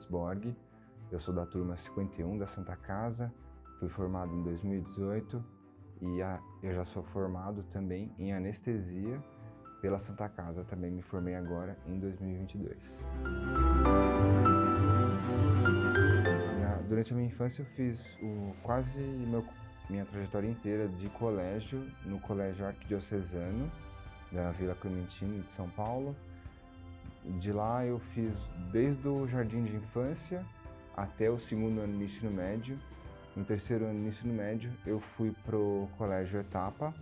Borg, eu sou da turma 51 da Santa Casa, fui formado em 2018 e eu já sou formado também em anestesia pela Santa Casa, também me formei agora em 2022. Durante a minha infância eu fiz minha trajetória inteira de colégio no Colégio Arquidiocesano da Vila Clementino de São Paulo. De lá eu fiz desde o jardim de infância até o segundo ano do ensino médio. No terceiro ano do ensino médio eu fui pro Colégio Etapa,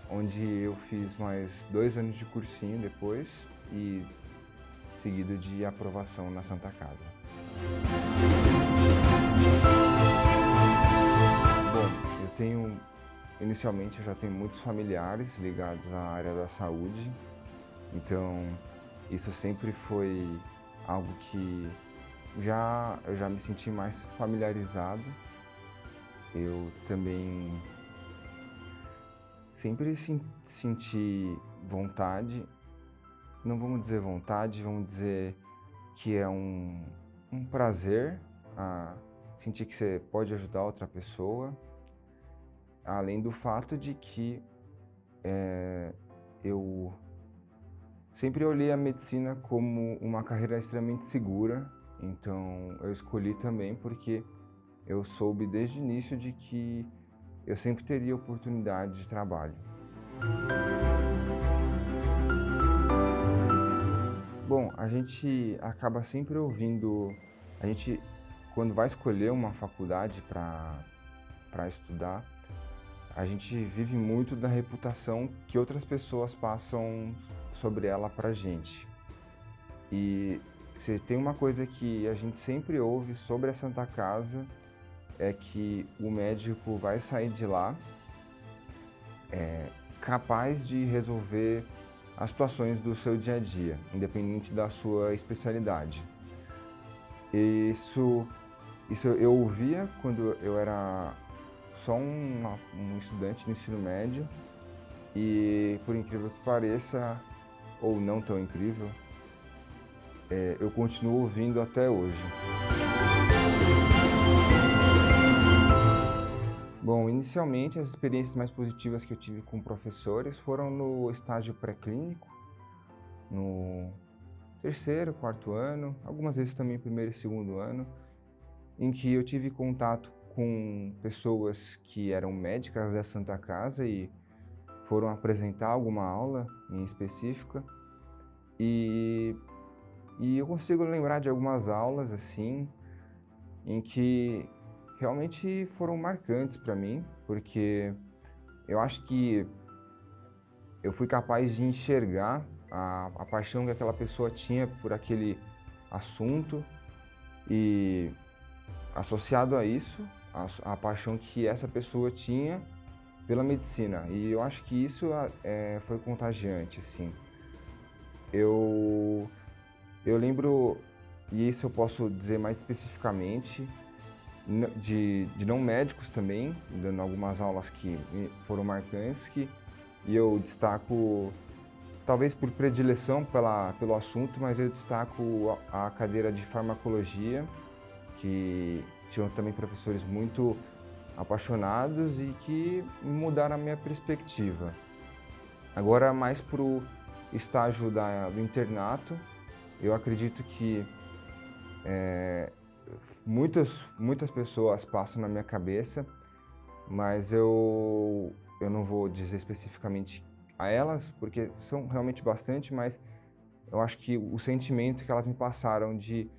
onde eu fiz mais 2 anos de cursinho depois e seguido de aprovação na Santa Casa. Bom, inicialmente eu já tenho muitos familiares ligados à área da saúde, então isso sempre foi algo que eu já me senti mais familiarizado. Eu também sempre senti vontade, não vamos dizer vontade, vamos dizer que é um prazer sentir que você pode ajudar outra pessoa, além do fato de que eu sempre olhei a medicina como uma carreira extremamente segura, então eu escolhi também porque eu soube desde o início de que eu sempre teria oportunidade de trabalho. Bom, a gente acaba sempre ouvindo, quando vai escolher uma faculdade para estudar, a gente vive muito da reputação que outras pessoas passam sobre ela pra gente. E se tem uma coisa que a gente sempre ouve sobre a Santa Casa é que o médico vai sair de lá capaz de resolver as situações do seu dia a dia, independente da sua especialidade. Isso eu ouvia quando eu era só um estudante no ensino médio e, por incrível que pareça, ou não tão incrível, eu continuo ouvindo até hoje. Bom, inicialmente as experiências mais positivas que eu tive com professores foram no estágio pré-clínico, no terceiro, quarto ano, algumas vezes também primeiro e segundo ano, em que eu tive contato com pessoas que eram médicas da Santa Casa e foram apresentar alguma aula em específica e eu consigo lembrar de algumas aulas assim em que realmente foram marcantes para mim, porque eu acho que eu fui capaz de enxergar a paixão que aquela pessoa tinha por aquele assunto e, associado a isso, a paixão que essa pessoa tinha pela medicina. E eu acho que isso foi contagiante, assim. Eu lembro, e isso eu posso dizer mais especificamente, de não médicos também, dando algumas aulas que foram marcantes, e eu destaco, talvez por predileção pelo assunto, mas eu destaco a cadeira de farmacologia, que tinham também professores muito apaixonados e que mudaram a minha perspectiva. Agora, mais para o estágio do internato, eu acredito que muitas pessoas passam na minha cabeça, mas eu não vou dizer especificamente a elas, porque são realmente bastante, mas eu acho que o sentimento que elas me passaram de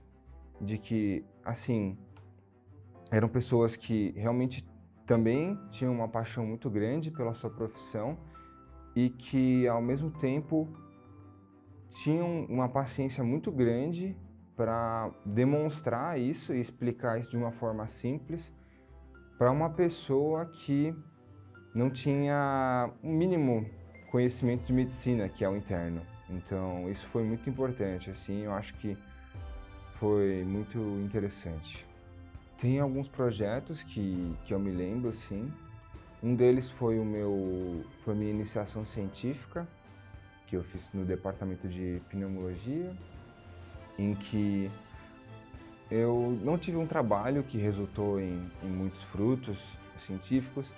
que, assim, eram pessoas que realmente também tinham uma paixão muito grande pela sua profissão e que, ao mesmo tempo, tinham uma paciência muito grande para demonstrar isso e explicar isso de uma forma simples para uma pessoa que não tinha um mínimo conhecimento de medicina, que é o interno. Então, isso foi muito importante, assim, eu acho que foi muito interessante. Tem alguns projetos que eu me lembro, assim. Um deles foi minha iniciação científica, que eu fiz no departamento de pneumologia, em que eu não tive um trabalho que resultou em muitos frutos científicos,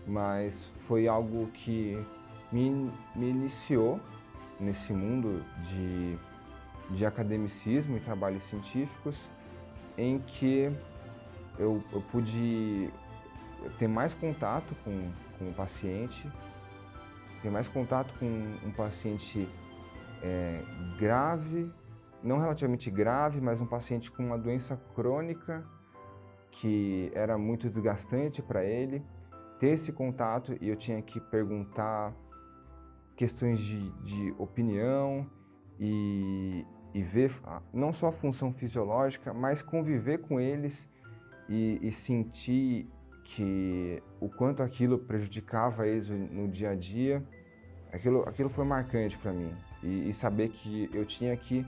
mas foi algo que me iniciou nesse mundo de academicismo e trabalhos científicos, em que eu pude ter mais contato com o paciente, ter mais contato com um paciente grave, não relativamente grave, mas um paciente com uma doença crônica que era muito desgastante para ele. Ter esse contato e eu tinha que perguntar questões de opinião e ver não só a função fisiológica, mas conviver com eles e sentir que o quanto aquilo prejudicava eles no dia a dia. Aquilo foi marcante para mim. E saber que eu tinha que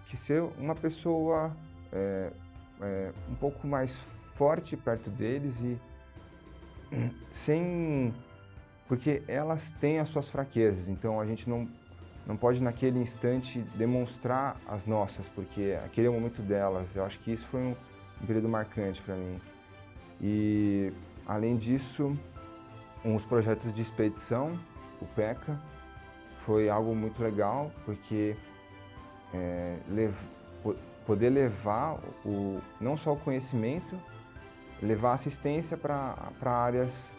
ser uma pessoa um pouco mais forte perto deles e sem... Porque elas têm as suas fraquezas, então a gente não pode naquele instante demonstrar as nossas, porque aquele é o momento delas. Eu acho que isso foi um período marcante para mim. E, além disso, uns projetos de expedição, o PECA, foi algo muito legal, porque poder levar não só o conhecimento, levar assistência para áreas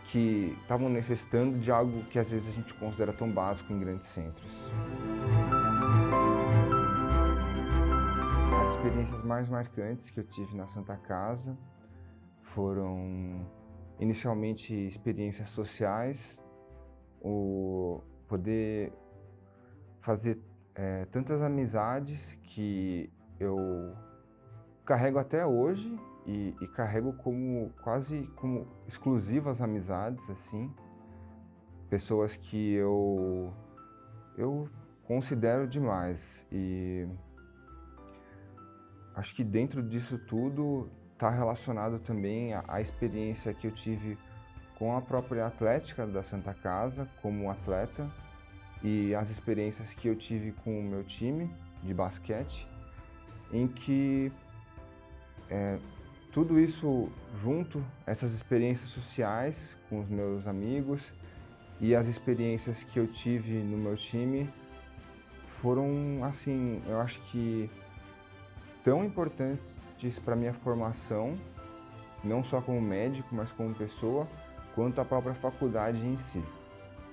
que estavam necessitando de algo que às vezes a gente considera tão básico em grandes centros. As experiências mais marcantes que eu tive na Santa Casa foram inicialmente experiências sociais, o poder fazer tantas amizades que eu carrego até hoje e carrego quase como exclusivas amizades, assim, pessoas que eu considero demais. E acho que dentro disso tudo está relacionado também à experiência que eu tive com a própria atlética da Santa Casa, como atleta, e as experiências que eu tive com o meu time de basquete, em que tudo isso junto, essas experiências sociais com os meus amigos e as experiências que eu tive no meu time foram, assim, eu acho que tão importantes para minha formação, não só como médico, mas como pessoa, quanto a própria faculdade em si.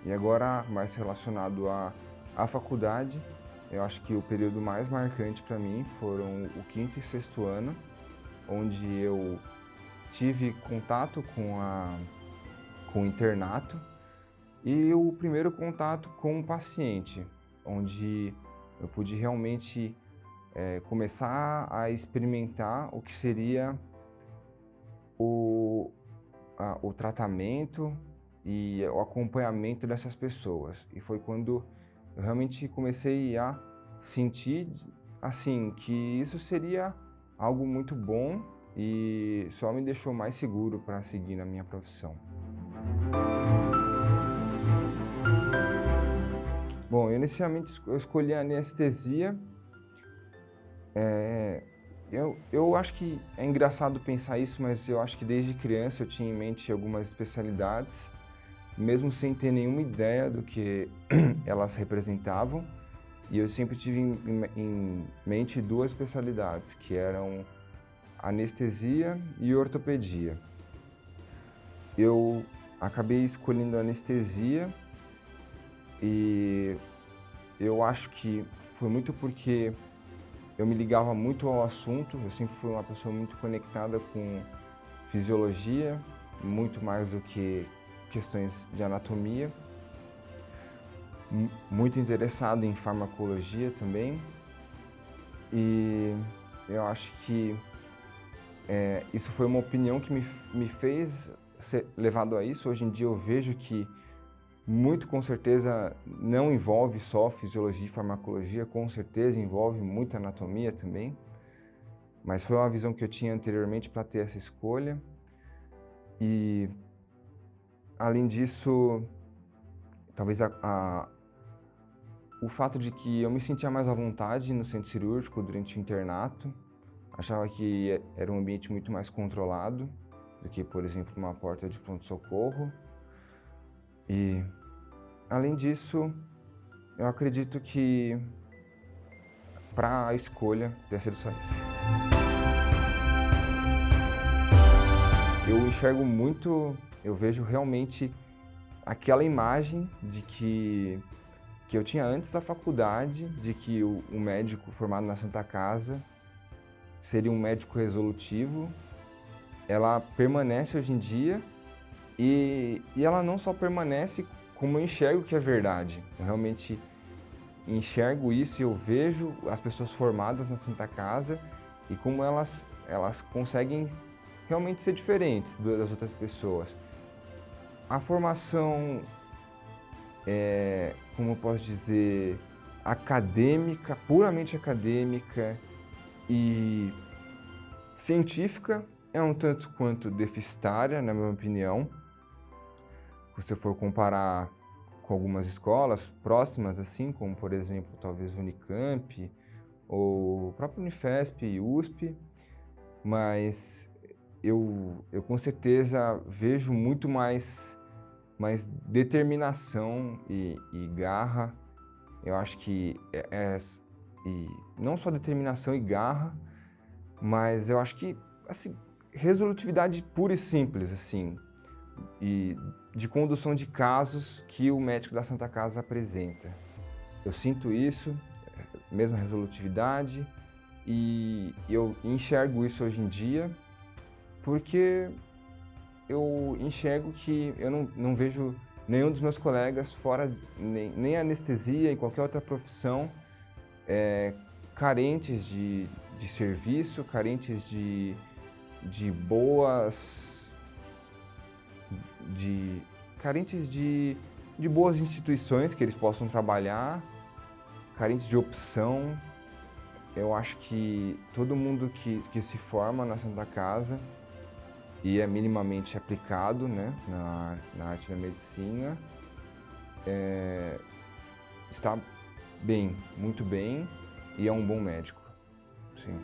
E agora, mais relacionado à faculdade, eu acho que o período mais marcante para mim foram o 5º e 6º ano, onde eu tive contato com o internato e o primeiro contato com o paciente, onde eu pude realmente começar a experimentar o que seria o tratamento e o acompanhamento dessas pessoas. E foi quando eu realmente comecei a sentir, assim, que isso seria algo muito bom e só me deixou mais seguro para seguir na minha profissão. Bom, inicialmente eu escolhi a anestesia. Eu acho que é engraçado pensar isso, mas eu acho que desde criança eu tinha em mente algumas especialidades, mesmo sem ter nenhuma ideia do que elas representavam. E eu sempre tive em mente 2 especialidades, que eram anestesia e ortopedia. Eu acabei escolhendo anestesia e eu acho que foi muito porque eu me ligava muito ao assunto. Eu sempre fui uma pessoa muito conectada com fisiologia, muito mais do que questões de anatomia. Muito interessado em farmacologia também. E eu acho que isso foi uma opinião que me fez ser levado a isso. Hoje em dia eu vejo que muito, com certeza, não envolve só fisiologia e farmacologia, com certeza envolve muita anatomia também, mas foi uma visão que eu tinha anteriormente para ter essa escolha. E, além disso, talvez o fato de que eu me sentia mais à vontade no centro cirúrgico durante o internato. Achava que era um ambiente muito mais controlado do que, por exemplo, uma porta de pronto-socorro. E, além disso, eu acredito que para a escolha ter sido só isso. Eu enxergo muito, eu vejo realmente aquela imagem de que eu tinha antes da faculdade, de que o médico formado na Santa Casa seria um médico resolutivo. Ela permanece hoje em dia e ela não só permanece, como eu enxergo que é verdade. Eu realmente enxergo isso e eu vejo as pessoas formadas na Santa Casa e como elas conseguem realmente ser diferentes das outras pessoas. A formação como eu posso dizer, acadêmica, puramente acadêmica e científica é um tanto quanto deficitária, na minha opinião. Se você for comparar com algumas escolas próximas, assim, como por exemplo, talvez Unicamp ou o próprio Unifesp e USP, mas eu com certeza vejo muito mais determinação e garra. Eu acho que e não só determinação e garra, mas eu acho que assim, resolutividade pura e simples, assim, e de condução de casos que o médico da Santa Casa apresenta. Eu sinto isso, mesma resolutividade, e eu enxergo isso hoje em dia porque eu enxergo que eu não vejo nenhum dos meus colegas fora, nem anestesia e qualquer outra profissão, carentes de serviço, carentes de boas instituições que eles possam trabalhar, carentes de opção. Eu acho que todo mundo que se forma na Santa Casa e é minimamente aplicado, né, na arte da medicina, está bem, muito bem, e é um bom médico, sim.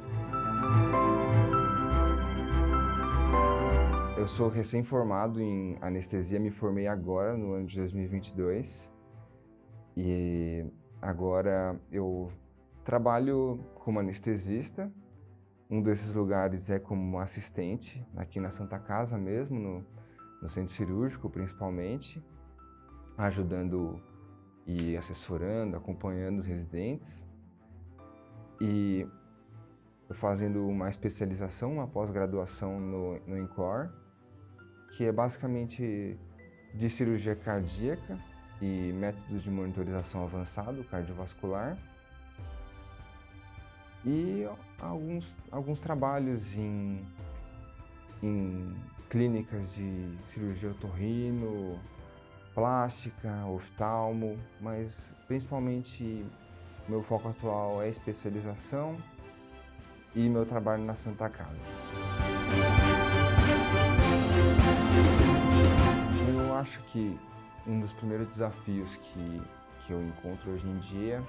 Eu sou recém-formado em anestesia, me formei agora, no ano de 2022, e agora eu trabalho como anestesista. Um desses lugares é como assistente, aqui na Santa Casa mesmo, no centro cirúrgico principalmente, ajudando e assessorando, acompanhando os residentes. E fazendo uma especialização, uma pós-graduação no INCOR, que é basicamente de cirurgia cardíaca e métodos de monitorização avançado cardiovascular. E alguns trabalhos em clínicas de cirurgia otorrino, plástica, oftalmo, mas principalmente meu foco atual é especialização e meu trabalho na Santa Casa. Eu acho que um dos primeiros desafios que eu encontro hoje em dia,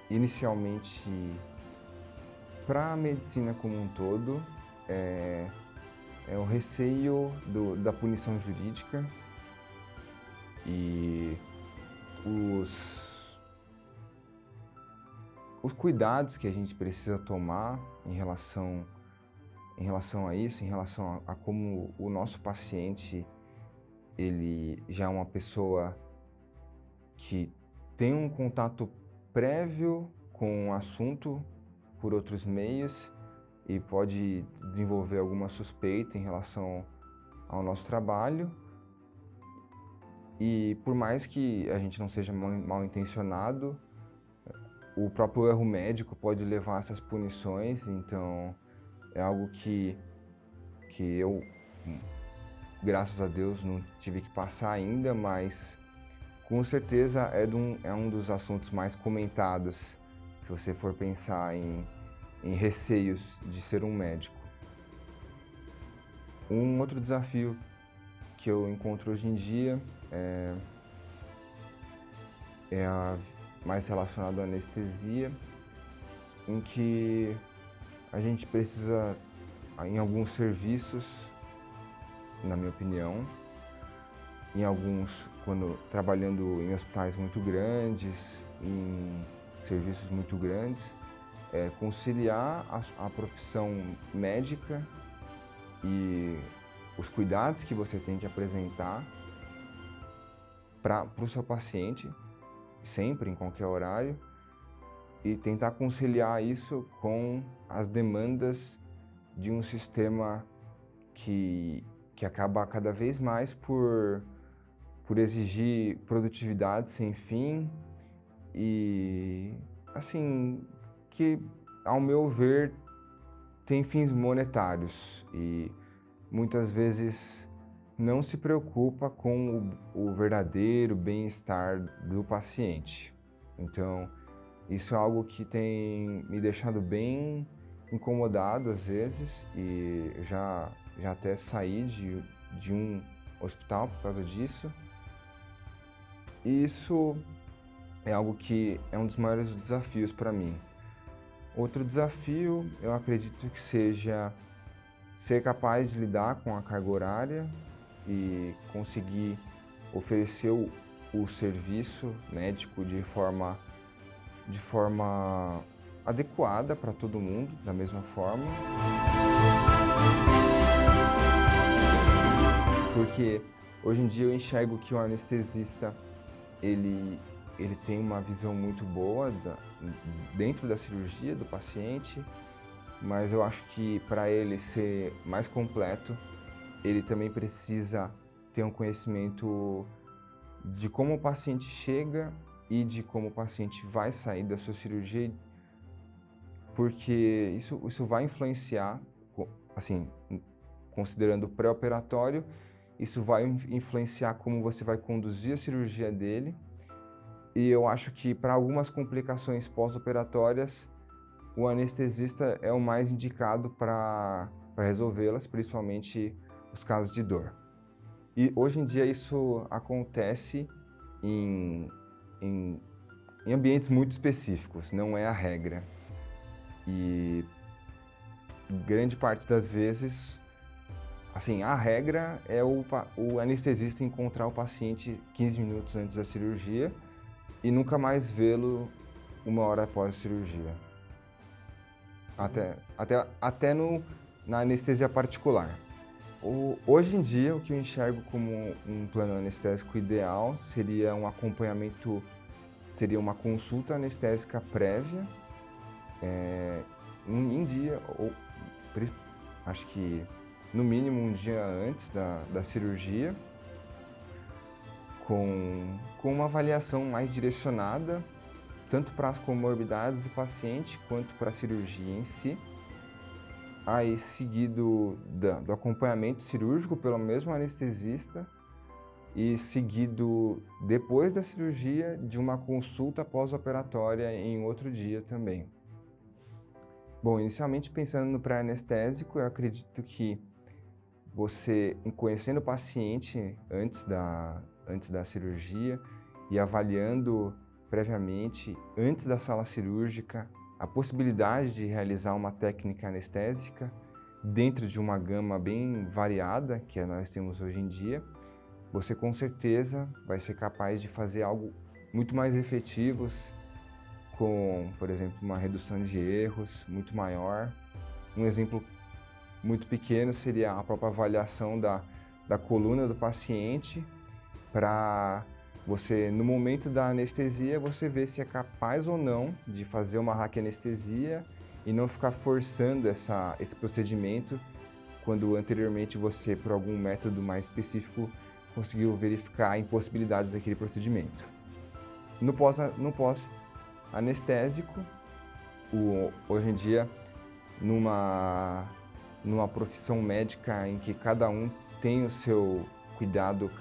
inicialmente, para a medicina como um todo, é o receio da punição jurídica e os cuidados que a gente precisa tomar em relação a isso, em relação a como o nosso paciente, ele já é uma pessoa que tem um contato prévio com o assunto por outros meios e pode desenvolver alguma suspeita em relação ao nosso trabalho. E por mais que a gente não seja mal intencionado, o próprio erro médico pode levar a essas punições, então é algo que eu, graças a Deus, não tive que passar ainda, mas com certeza é um dos assuntos mais comentados, se você for pensar em receios de ser um médico. Um outro desafio que eu encontro hoje em dia é mais relacionado à anestesia, em que a gente precisa, em alguns serviços, na minha opinião, em alguns, quando trabalhando em hospitais muito grandes, em serviços muito grandes, conciliar a profissão médica e os cuidados que você tem que apresentar para o seu paciente, sempre, em qualquer horário, e tentar conciliar isso com as demandas de um sistema que acaba cada vez mais por exigir produtividade sem fim e, assim, que, ao meu ver, tem fins monetários e muitas vezes não se preocupa com o verdadeiro bem-estar do paciente. Então, isso é algo que tem me deixado bem incomodado às vezes e já até saí de um hospital por causa disso. E isso é algo que é um dos maiores desafios para mim. Outro desafio, eu acredito que seja ser capaz de lidar com a carga horária e conseguir oferecer o serviço médico de forma adequada para todo mundo, da mesma forma. Porque hoje em dia eu enxergo que o anestesista, ele tem uma visão muito boa dentro da cirurgia do paciente, mas eu acho que para ele ser mais completo, ele também precisa ter um conhecimento de como o paciente chega e de como o paciente vai sair da sua cirurgia, porque isso vai influenciar, assim, considerando o pré-operatório, isso vai influenciar como você vai conduzir a cirurgia dele. E eu acho que para algumas complicações pós-operatórias, o anestesista é o mais indicado para resolvê-las, principalmente os casos de dor. E hoje em dia isso acontece em ambientes muito específicos, não é a regra. E grande parte das vezes, assim, a regra é o anestesista encontrar o paciente 15 minutos antes da cirurgia e nunca mais vê-lo 1 hora após a cirurgia. Até na anestesia particular. Hoje em dia, o que eu enxergo como um plano anestésico ideal seria um acompanhamento, seria uma consulta anestésica prévia, em dia, ou acho que no mínimo um dia antes da cirurgia, com uma avaliação mais direcionada, tanto para as comorbidades do paciente quanto para a cirurgia em si. Aí seguido do acompanhamento cirúrgico pelo mesmo anestesista e seguido depois da cirurgia de uma consulta pós-operatória em outro dia também. Bom, inicialmente pensando no pré-anestésico, eu acredito que você, conhecendo o paciente antes da cirurgia e avaliando previamente, antes da sala cirúrgica, a possibilidade de realizar uma técnica anestésica dentro de uma gama bem variada que nós temos hoje em dia, você com certeza vai ser capaz de fazer algo muito mais efetivo, com, por exemplo, uma redução de erros muito maior. Um exemplo muito pequeno seria a própria avaliação da coluna do paciente para você, no momento da anestesia, você ver se é capaz ou não de fazer uma raquianestesia e não ficar forçando esse procedimento quando anteriormente você, por algum método mais específico, conseguiu verificar impossibilidades daquele procedimento. No pós-anestésico, hoje em dia, numa profissão médica em que cada um tem o seu cuidado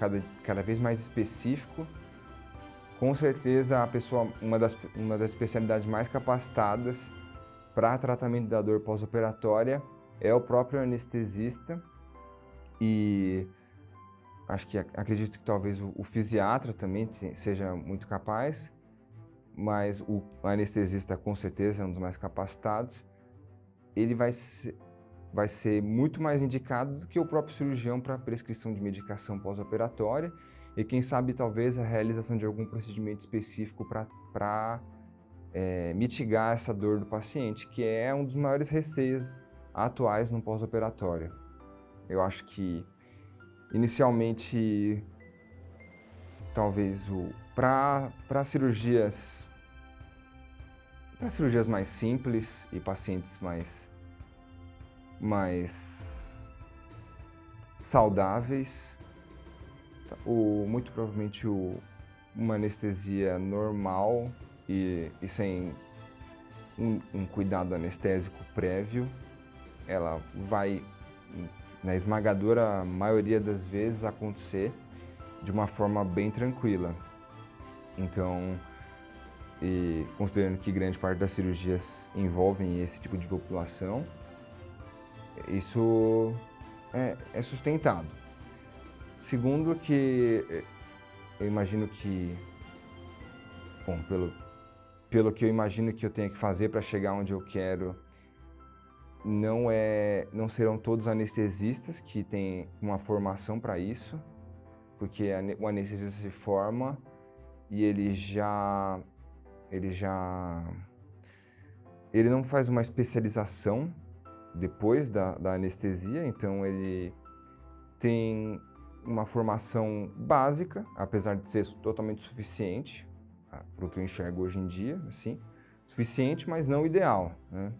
cada vez mais específico, com certeza a pessoa, uma das especialidades mais capacitadas para tratamento da dor pós-operatória é o próprio anestesista e acredito que talvez o fisiatra também seja muito capaz, mas o anestesista com certeza é um dos mais capacitados, ele vai ser muito mais indicado do que o próprio cirurgião para prescrição de medicação pós-operatória e quem sabe talvez a realização de algum procedimento específico para mitigar essa dor do paciente, que é um dos maiores receios atuais no pós-operatório. Eu acho que inicialmente talvez para cirurgias mais simples e pacientes mais saudáveis, muito provavelmente uma anestesia normal e sem um cuidado anestésico prévio, ela vai, na esmagadora maioria das vezes, acontecer de uma forma bem tranquila. Então, e considerando que grande parte das cirurgias envolvem esse tipo de população, isso é sustentado. Segundo, que eu imagino que, bom, pelo que eu imagino que eu tenho que fazer para chegar onde eu quero, não serão todos anestesistas que têm uma formação para isso, porque o anestesista se forma e ele não faz uma especialização depois da anestesia, então ele tem uma formação básica, apesar de ser totalmente suficiente, para o que eu enxergo hoje em dia, assim, suficiente, mas não ideal, né?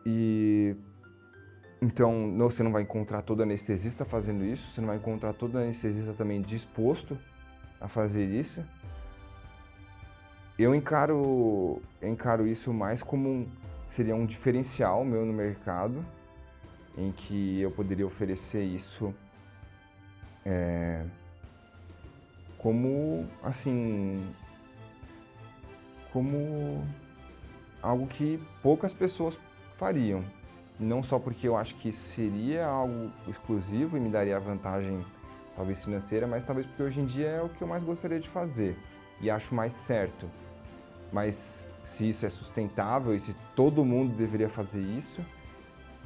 E então você não vai encontrar todo anestesista fazendo isso, você não vai encontrar todo anestesista também disposto a fazer isso. Eu encaro isso mais como seria um diferencial meu no mercado, em que eu poderia oferecer isso como algo que poucas pessoas fariam. Não só porque eu acho que seria algo exclusivo e me daria vantagem, talvez financeira, mas talvez porque hoje em dia é o que eu mais gostaria de fazer e acho mais certo. Mas se isso é sustentável e se todo mundo deveria fazer isso,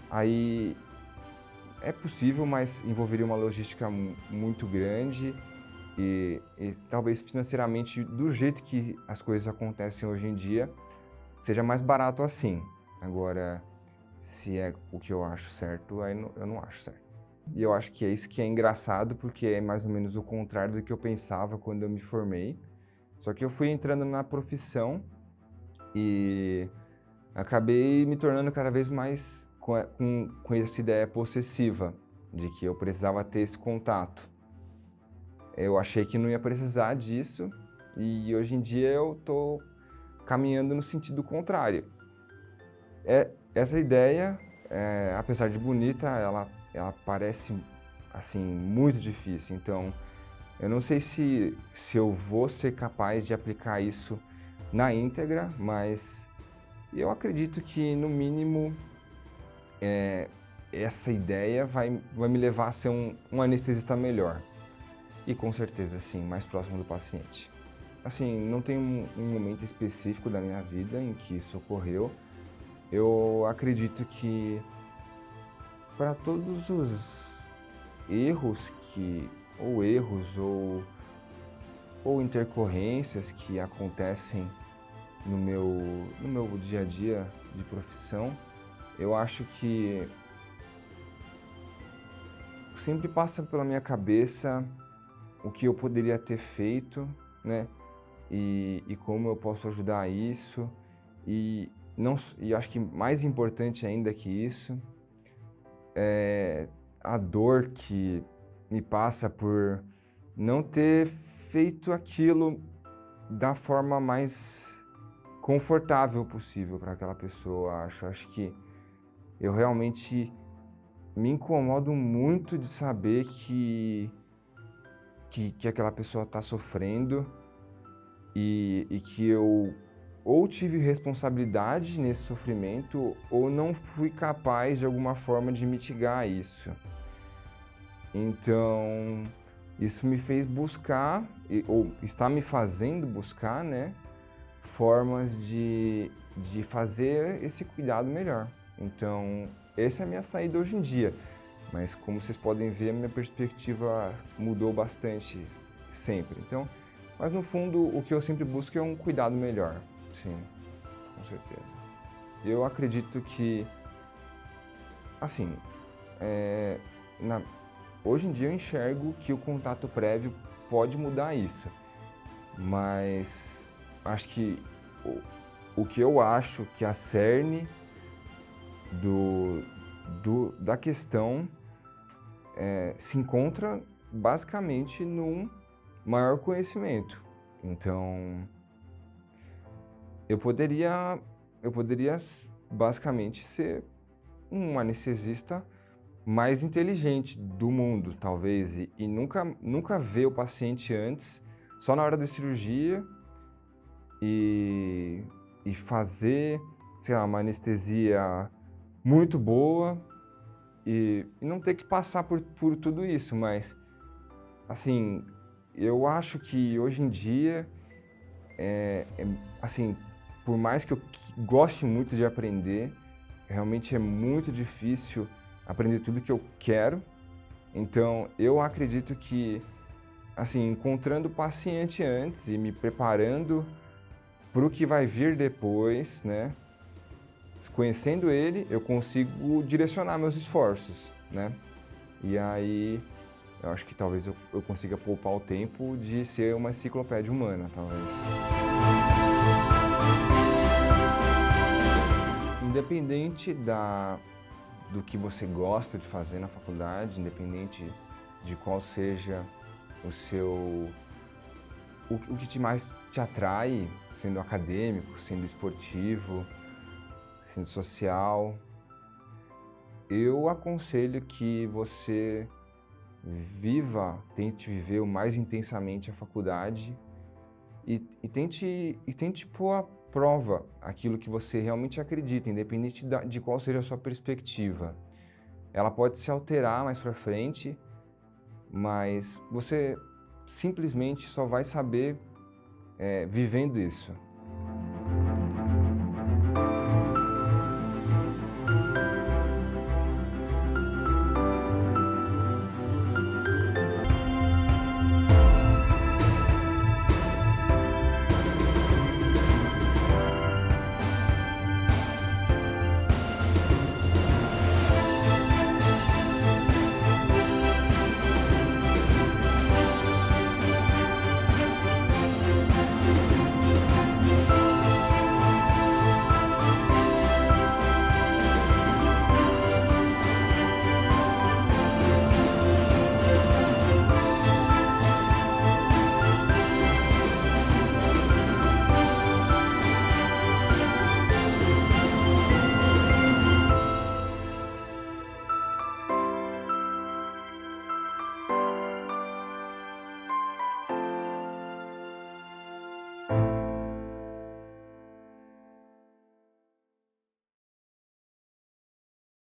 aí é possível, mas envolveria uma logística muito grande e talvez financeiramente, do jeito que as coisas acontecem hoje em dia, seja mais barato assim. Agora, se é o que eu acho certo, aí eu não acho certo. E eu acho que é isso que é engraçado, porque é mais ou menos o contrário do que eu pensava quando eu me formei. Só que eu fui entrando na profissão e acabei me tornando cada vez mais com essa ideia possessiva de que eu precisava ter esse contato. Eu achei que não ia precisar disso e hoje em dia eu estou caminhando no sentido contrário. Essa ideia, apesar de bonita, ela parece assim muito difícil. Então, eu não sei se eu vou ser capaz de aplicar isso na íntegra, mas eu acredito que, no mínimo, essa ideia vai me levar a ser um anestesista melhor. E, com certeza, sim, mais próximo do paciente. Assim, não tem um momento específico da minha vida em que isso ocorreu. Eu acredito que, para todos os erros ou intercorrências que acontecem no meu dia a dia de profissão, eu acho que sempre passa pela minha cabeça o que eu poderia ter feito, né? E como eu posso ajudar isso. E acho que mais importante ainda que isso é a dor que me passa por não ter feito aquilo da forma mais confortável possível para aquela pessoa. Acho que eu realmente me incomodo muito de saber que aquela pessoa está sofrendo e que eu ou tive responsabilidade nesse sofrimento ou não fui capaz de alguma forma de mitigar isso. Então, isso me fez buscar, ou está me fazendo buscar, né, formas de fazer esse cuidado melhor. Então, essa é a minha saída hoje em dia. Mas como vocês podem ver, a minha perspectiva mudou bastante sempre. Então, mas no fundo, o que eu sempre busco é um cuidado melhor. Sim, com certeza. Eu acredito que, assim, hoje em dia eu enxergo que o contato prévio pode mudar isso. Mas acho que o que eu acho que a cerne da questão se encontra basicamente num maior conhecimento. Então, eu poderia basicamente ser um anestesista mais inteligente do mundo, talvez, e nunca ver o paciente antes, só na hora da cirurgia e fazer, sei lá, uma anestesia muito boa e não ter que passar por tudo isso, mas, assim, eu acho que hoje em dia, assim, por mais que eu goste muito de aprender, realmente é muito difícil aprender tudo que eu quero. Então, eu acredito que, assim, encontrando o paciente antes e me preparando para o que vai vir depois, né? Conhecendo ele, eu consigo direcionar meus esforços, né? E aí, eu acho que talvez eu consiga poupar o tempo de ser uma enciclopédia humana, talvez. Independente do que você gosta de fazer na faculdade, independente de qual seja o que mais te atrai, sendo acadêmico, sendo esportivo, sendo social, eu aconselho que você tente viver o mais intensamente a faculdade e tente pôr à prova aquilo que você realmente acredita, independente de qual seja a sua perspectiva. Ela pode se alterar mais para frente, mas você simplesmente só vai saber vivendo isso.